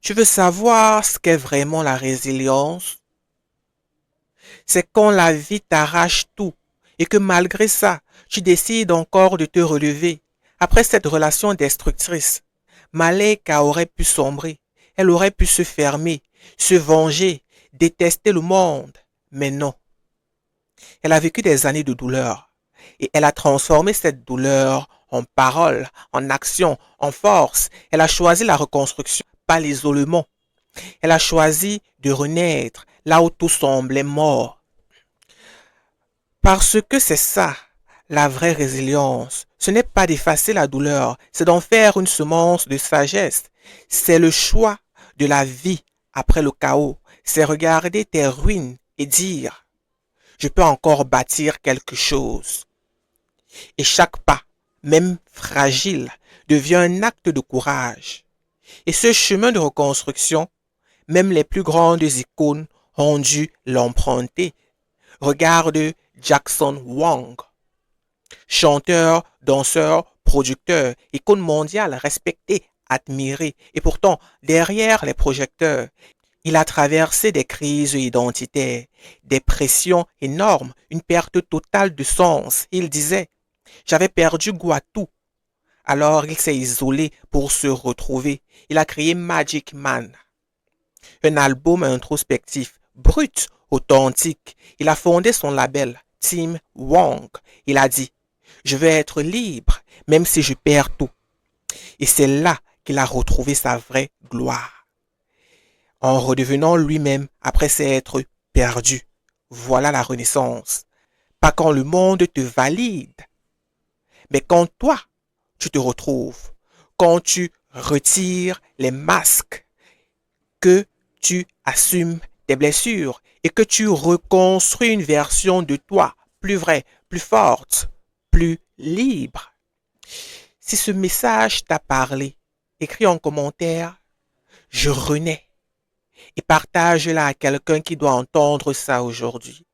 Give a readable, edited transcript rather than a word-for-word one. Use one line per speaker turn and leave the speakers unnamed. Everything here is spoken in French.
Tu veux savoir ce qu'est vraiment la résilience? C'est quand la vie t'arrache tout et que malgré ça, tu décides encore de te relever. Après cette relation destructrice, Maleka aurait pu sombrer, elle aurait pu se fermer, se venger, détester le monde. Mais non, elle a vécu des années de douleur et elle a transformé cette douleur en parole, en action, en force. Elle a choisi la reconstruction, pas l'isolement. Elle a choisi de renaître là où tout semblait mort. Parce que c'est ça, la vraie résilience. Ce n'est pas d'effacer la douleur, c'est d'en faire une semence de sagesse. C'est le choix de la vie après le chaos. C'est regarder tes ruines et dire, je peux encore bâtir quelque chose. Et chaque pas, même fragile, devient un acte de courage. Et ce chemin de reconstruction, même les plus grandes icônes ont dû l'emprunter. Regarde Jackson Wang, chanteur, danseur, producteur, icône mondiale, respecté, admiré. Et pourtant, derrière les projecteurs, il a traversé des crises identitaires, des pressions énormes, une perte totale de sens. Il disait, j'avais perdu goût à tout. Alors il s'est isolé pour se retrouver. Il a créé Magic Man, un album introspectif, brut, authentique. Il a fondé son label, Team Wong. Il a dit, je veux être libre, même si je perds tout. Et c'est là qu'il a retrouvé sa vraie gloire, en redevenant lui-même après s'être perdu. Voilà la renaissance. Pas quand le monde te valide, mais quand toi, tu te retrouves, quand tu retires les masques, que tu assumes tes blessures et que tu reconstruis une version de toi plus vraie, plus forte, plus libre. Si ce message t'a parlé, écris en commentaire, je renais et partage-la à quelqu'un qui doit entendre ça aujourd'hui.